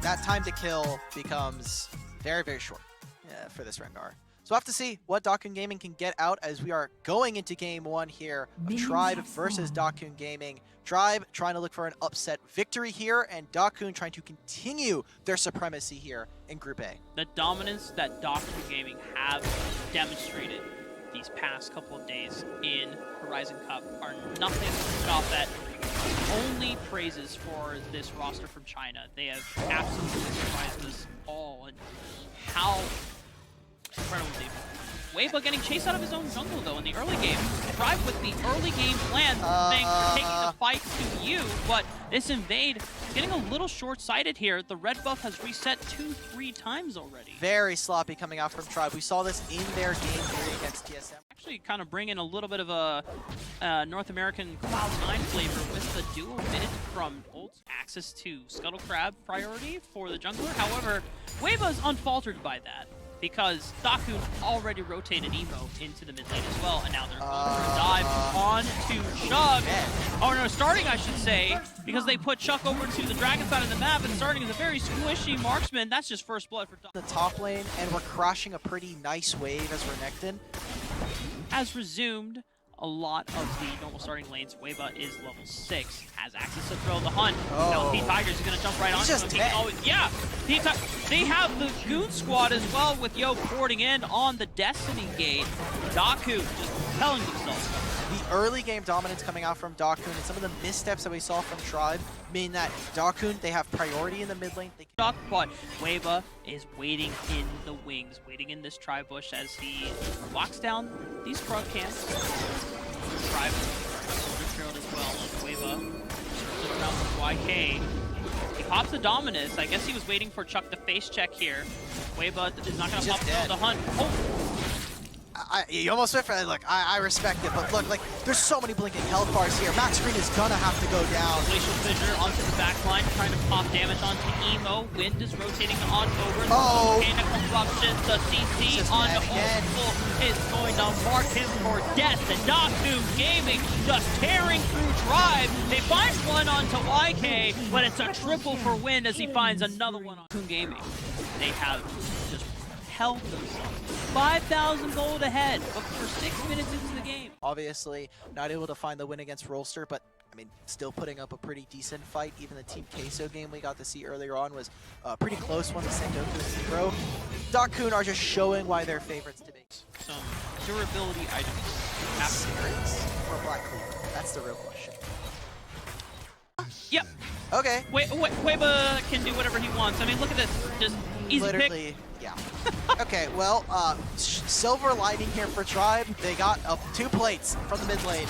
that time to kill becomes very, very short for this Rengar. So we'll have to see what Dakun Gaming can get out as we are going into game one here of Tribe versus Dakun Gaming. Tribe trying to look for an upset victory here, and Dakun trying to continue their supremacy here in Group A. The dominance that Dakun Gaming have demonstrated these past couple of days in Horizon Cup are nothing to scoff at. Only praises for this roster from China. They have absolutely surprised us all, and how incredible they've been. Huiba getting chased out of his own jungle though in the early game. Tribe with the early game plan, taking the fight to you, but this invade getting a little short-sighted here. The red buff has reset 2-3 times already. Very sloppy coming out from Tribe. We saw this in their game theory against TSM. Actually kind of bring in a little bit of a North American Cloud9 flavor with the dual mid from Oldskool. Access to Scuttle Crab priority for the jungler. However, Huiba's unfaltered by that, because Dakun already rotated Emo into the mid lane as well, and now they're going for a dive on to Chuck. Oh no, starting I should say, because they put Chuck over to the dragon side of the map, and starting is a very squishy marksman. That's just first blood for Dakun. The top lane, and we're crashing a pretty nice wave as Renekton has resumed a lot of the normal starting lanes. Huiba is level 6, has access to throw the hunt. Now ttigers is going to jump right on. Just dead. Yeah, they have the Goon Squad as well, with Yo porting in on the Destiny Gate. Dakun just telling themselves. The early game dominance coming out from Dakun and some of the missteps that we saw from Tribe mean that Dakun, they have priority in the mid lane. But Huiba is waiting in the wings, waiting in this Tribe bush as he locks down these front camps. Tribe trailed as well. Huiba circles around with YK. He pops the Dominus. I guess he was waiting for Chuck to face check here. Huiba is not going to pop the hunt. Oh. You almost went for it. Look, I respect it, but look, like, there's so many blinking health bars here. MaxGreen is gonna have to go down. Glacial Fissure onto the back line, trying to pop damage onto Emo. Wind is rotating on over. Oh! The CC onto Oldskool is going to mark him for death. And Dakun Gaming just tearing through Tribe. They find one onto YK, but it's a triple for Wind as he finds another one on Dakun Gaming. They have just held themselves 5,000 gold ahead, but for 6 minutes into the game. Obviously, not able to find the win against Rolster, but I mean, still putting up a pretty decent fight. Even the Team Queso game we got to see earlier on was a pretty close one to Sengoku and Zero. Dakun are just showing why they're favorites today. Some durability items. Series or Black Cleaver? That's the real question. Yep. Okay. Huiba can do whatever he wants. I mean, look at this. Just easy literally, pick. Yeah. Okay, well, silver lining here for Tribe. They got 2 plates from the mid lane,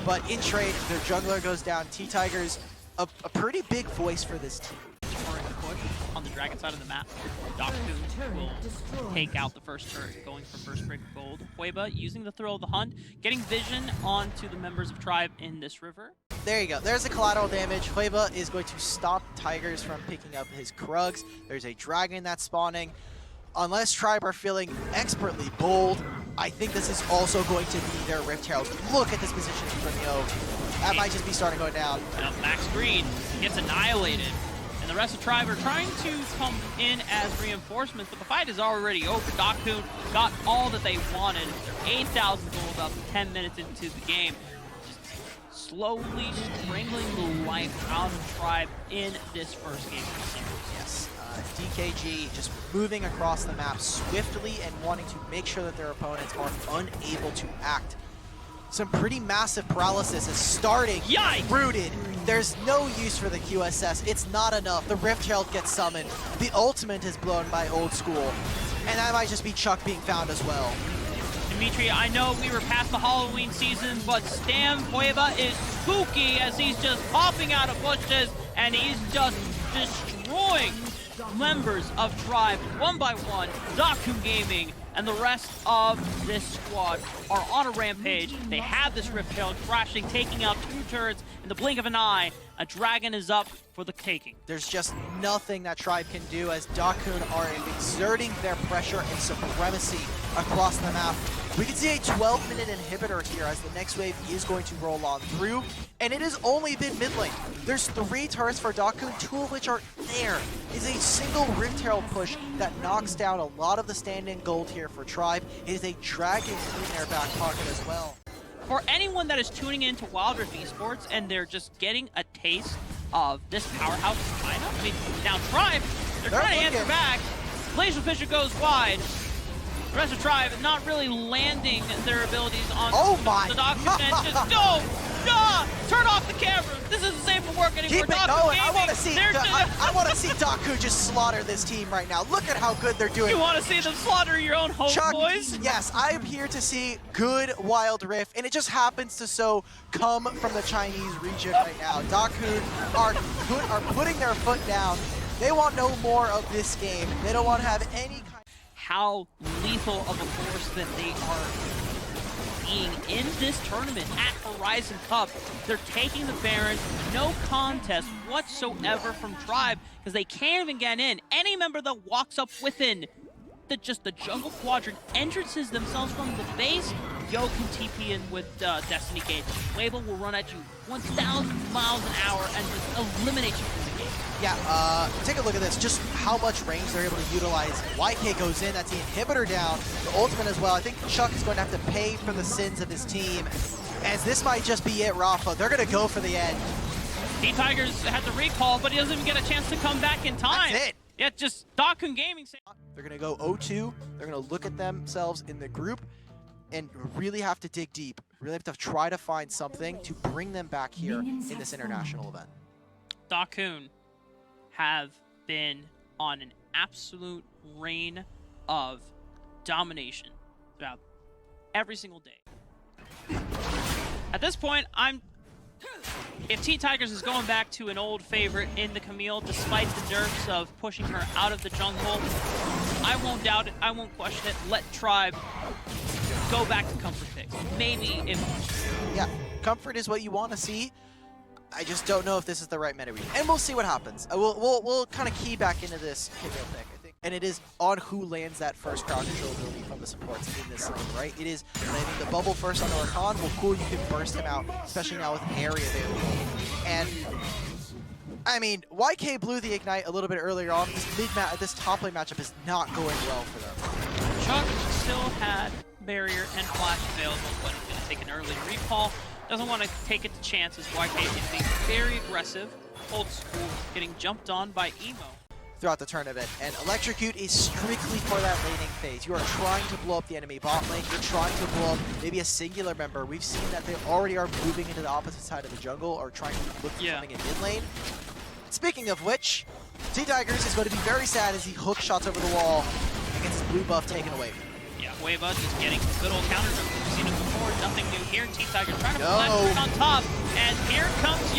but in trade, their jungler goes down. Ttigers, a pretty big voice for this team. Push on the dragon side of the map. Dakun will take out the first turret, going for first break of gold. Huiba using the thrill of the hunt, getting vision onto the members of Tribe in this river. There you go. There's the collateral damage. Huiba is going to stop Tigers from picking up his Krugs. There's a dragon that's spawning. Unless Tribe are feeling expertly bold, I think this is also going to be their Rift Herald. Look at this positioning from Yo. That might just be starting going down. Now MaxGreen gets annihilated. And the rest of Tribe are trying to come in as reinforcements, but the fight is already over. Dakun got all that they wanted. They're 8,000 gold up 10 minutes into the game. Just slowly strangling the life out of Tribe in this first game of the series. Yes, DKG just moving across the map swiftly and wanting to make sure that their opponents are unable to act. Some pretty massive paralysis is starting. Yikes! Rooted. There's no use for the QSS. It's not enough. The Rift Herald gets summoned. The ultimate is blown by Oldskool. And that might just be Chuck being found as well. Dimitri, I know we were past the Halloween season, but Stam Huiba is spooky as he's just popping out of bushes and he's just destroying members of Tribe one by one. Dakun Gaming and the rest of this squad are on a rampage. They have this Rift Herald crashing, taking out 2 turrets in the blink of an eye. A dragon is up for the taking. There's just nothing that Tribe can do as Dakun are exerting their pressure and supremacy across the map. We can see a 12-minute inhibitor here as the next wave is going to roll on through, and it has only been mid lane. There's 3 turrets for Dakun, 2 of which are there. It's a single Rift Herald push that knocks down a lot of the stand-in gold here for Tribe. It is a Dragon in their back pocket as well. For anyone that is tuning into Wild Rift Esports and they're just getting a taste of this powerhouse lineup, I mean, now Tribe, they're trying to answer back. Glacial Fissure goes wide. The rest of Tribe not really landing their abilities on the Dakun and just go! Turn off the camera! This isn't safe for work anymore. Keep it going. I want to see I want to see Daku just slaughter this team right now. Look at how good they're doing. You want to see them slaughter your own homeboys? Yes, I am here to see good Wild Rift, and it just happens to come from the Chinese region right now. Daku are putting their foot down. They want no more of this game. They don't want to have any kind. How lethal of a force that they are being in this tournament at Horizon Cup. They're taking the Baron, no contest whatsoever from Tribe, because they can't even get in. Any member that walks up within the jungle quadrant entrances themselves from the base, Yo can TP in with Destiny Gate. Huiba will run at you 1,000 miles an hour and just eliminate you from the game. Yeah, take a look at this, just how much range they're able to utilize. YK goes in, that's the inhibitor down, the ultimate as well. I think Chuck is going to have to pay for the sins of his team, as this might just be it, Rafa. They're going to go for the end. ttigers had the recall, but he doesn't even get a chance to come back in time. That's it. Yeah, just Dakun Gaming. They're going to go 0-2. They're going to look at themselves in the group and really have to dig deep. Really have to try to find something to bring them back here in this international event. Dakun have been on an absolute reign of domination throughout every single day. At this point, if ttigers is going back to an old favorite in the Camille, despite the nerfs of pushing her out of the jungle, I won't doubt it, I won't question it. Let Tribe go back to comfort picks. Maybe if... Yeah, comfort is what you want to see. I just don't know if this is the right meta read. And we'll see what happens. We'll kind of key back into this pick, I think. And it is on who lands that first crowd control ability from the supports in this lane, right? It is landing the bubble first on the Rakan. Well, cool, you can burst him out, especially now with area available. And, I mean, YK blew the Ignite a little bit earlier on. This top lane matchup is not going well for them. Chuck still had Barrier and Flash available, but he's going to take an early recall. Doesn't want to take it to chances. YK is being very aggressive. Oldskool getting jumped on by Emo throughout the tournament, and Electrocute is strictly for that laning phase. You are trying to blow up the enemy bot lane. You're trying to blow up maybe a singular member. We've seen that they already are moving into the opposite side of the jungle or trying to look for something in mid lane. Speaking of which, ttigers is going to be very sad as he hook shots over the wall and gets his blue buff taken away. Yeah, Huiba just getting good old counter jump. We've seen it before, nothing new here. ttigers trying to flash on top, and here comes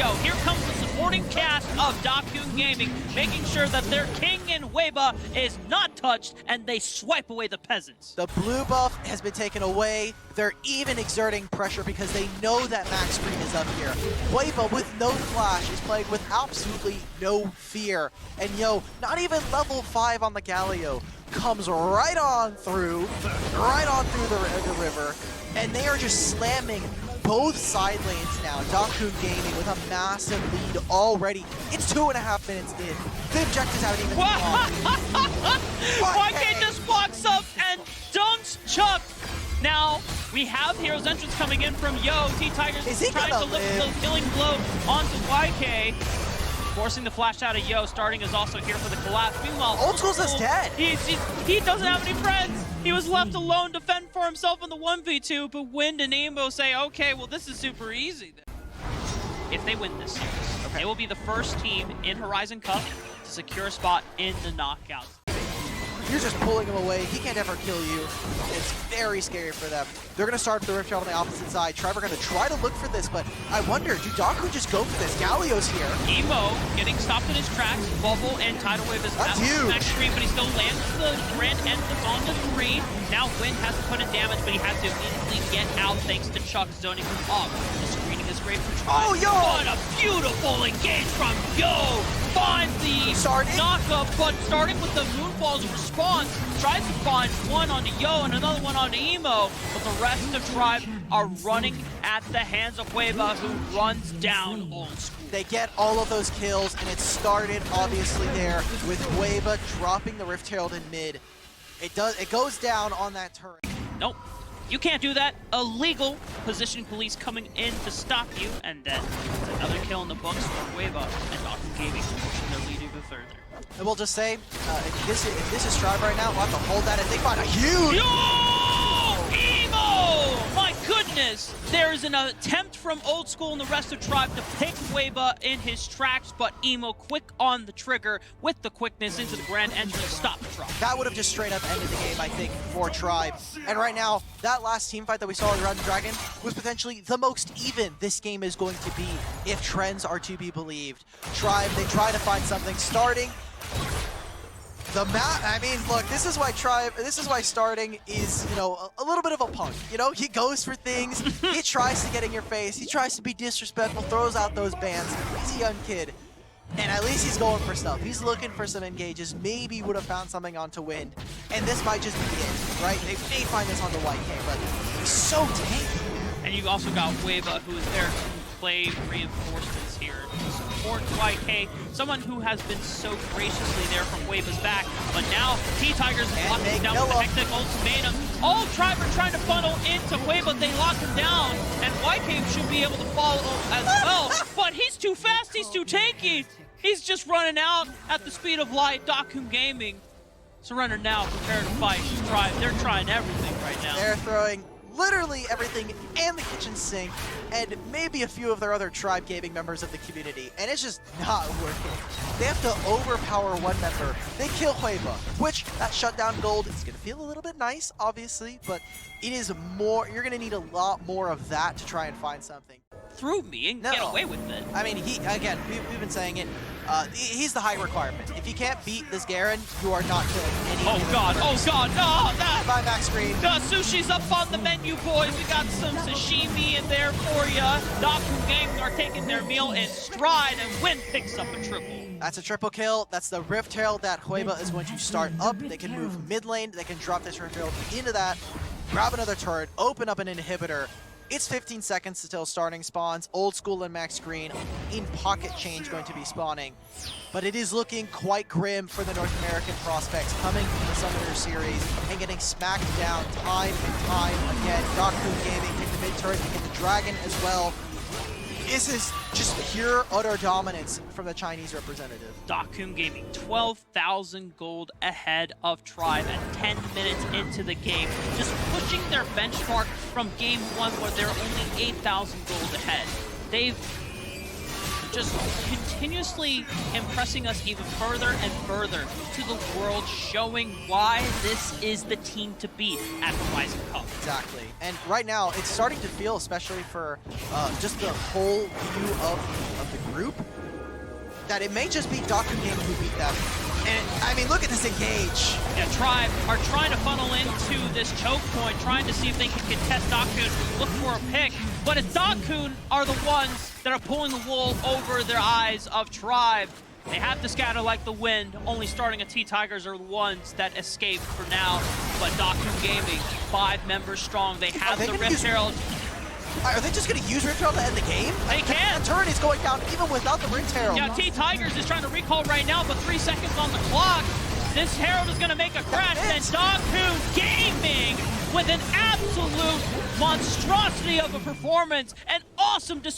the supporting cast of Dakun Gaming, making sure that their king in Huiba is not touched, and they swipe away the peasants. The blue buff has been taken away. They're even exerting pressure because they know that MaxGreen is up here. Huiba, with no flash, is playing with absolutely no fear. And yo, not even level 5 on the Galio comes right on through the river, and they are just slamming both side lanes now. Dakun Gaming with a massive lead already. It's 2.5 minutes in. The objectives haven't even gone. YK just walks up and dunks Chuck. Now, we have Hero's Entrance coming in from Yo. ttigers is trying to look for the killing blow onto YK. Forcing the flash out of Yo, starting is also here for the collapse. Meanwhile, Oldskool's just dead. He doesn't have any friends. He was left alone to fend for himself in the 1v2, but Wind and Emo say, okay, well, this is super easy then. If they win this series, they will be the first team in Horizon Cup to secure a spot in the knockouts. You're just pulling him away. He can't ever kill you. It's very scary for them. They're going to start with the Rift Herald on the opposite side. Tribe are going to try to look for this, but I wonder, do Daku just go for this? Galio's here. Emo getting stopped in his tracks. Bubble and Tidal Wave is MaxGreen, but he still lands the grand entrance on the 3. Now Wind has to put in damage, but he has to immediately get out thanks to Chuck zoning him off. The screening is great for Tribe. Oh, Yo! What a beautiful engage from Yo! Finds the knock-up, but starting with the Moonfall's response, tries to find one onto Yo and another one onto Emo, but the rest of Tribe are running at the hands of Huiba, who runs down Oldskool. They get all of those kills, and it started obviously there with Huiba dropping the Rift Herald in mid. It goes down on that turret. Nope. You can't do that. Illegal. Position police coming in to stop you, and then another kill in the books for Huiba and Docking Gaming pushing their lead even further. And we'll just say, if this is Tribe right now, we'll have to hold that, and they find a huge... Yo! Emo! My goodness! There's an attempt from Oldskool and the rest of Tribe to pick Huiba in his tracks, but Emo quick on the trigger with the quickness into the grand entry to stop the Tribe. That would have just straight up ended the game, I think, for Tribe. And right now, that last team fight that we saw in Red Dragon was potentially the most even this game is going to be if trends are to be believed. Tribe, they try to find something starting. The map, I mean, look, this is why starting is, you know, a little bit of a punk. You know, he goes for things, he tries to get in your face, he tries to be disrespectful, throws out those bans. He's a young kid, and at least he's going for stuff. He's looking for some engages, maybe would have found something onto Wind, and this might just be it, right? They may find this onto White K, but he's so tanky. And you also got Huiba, who is there to play reinforcements here to support YK, someone who has been so graciously there from Huiba's back, but now ttigers is locking down with the Hectic ultimatum. All Tribe are trying to funnel into Huiba, they lock him down, and YK should be able to follow as well, but he's too fast, he's too tanky. He's just running out at the speed of light. Docking Gaming, surrender now, prepare to fight. Tribe, they're trying everything right now. They're throwing literally everything and the kitchen sink and maybe a few of their other Tribe Gaming members of the community, and it's just not working. They have to overpower one member. They kill Huiba, which that shutdown gold is going to feel a little bit nice, obviously, but it is more, you're going to need a lot more of that to try and find something. Through me and get away with it. I mean, again, we've been saying it, he's the high requirement. If you can't beat this Garen, you are not killing any. Oh god, no! By MaxGreen. The sushi's up on the menu, boys. We got some sashimi in there for ya. Docking Gaming are taking their meal in stride, and Wind picks up a triple. That's a triple kill. That's the Rift Herald that Huiba is going to start up. They can move mid lane. They can drop this Rift Herald into that, grab another turret, open up an inhibitor. It's 15 seconds until starting spawns. Oldskool and MaxGreen in pocket change going to be spawning. But it is looking quite grim for the North American prospects coming from the Summoner Series and getting smacked down time and time again. Docking Gaming take the mid turret, they get the dragon as well. This is just pure, utter dominance from the Chinese representative. Docking Gaming, 12,000 gold ahead of Tribe at 10 minutes into the game. Just pushing their benchmark from game one where they're only 8,000 gold ahead. They've just continuously impressing us even further and further to the world, showing why this is the team to beat at the Rising Cup. Exactly. And right now, it's starting to feel, especially for just the whole view of the group, that it may just be Docking Gaming who beat them. And, I mean, look at this engage. Yeah, Tribe are trying to funnel into this choke point, trying to see if they can contest Dakun, look for a pick. But it's Dakun are the ones that are pulling the wool over their eyes of Tribe. They have to scatter like the wind. Only starting at ttigers are the ones that escape for now. But Docking Gaming, 5 members strong. They have the Rift Herald. Are they just going to use Rift Herald to end the game? They can. The turret is going down even without the Rift Herald. Yeah, ttigers is trying to recall right now, but 3 seconds on the clock. This Herald is going to make a crash, and Docking Gaming with an absolute monstrosity of a performance, an awesome display.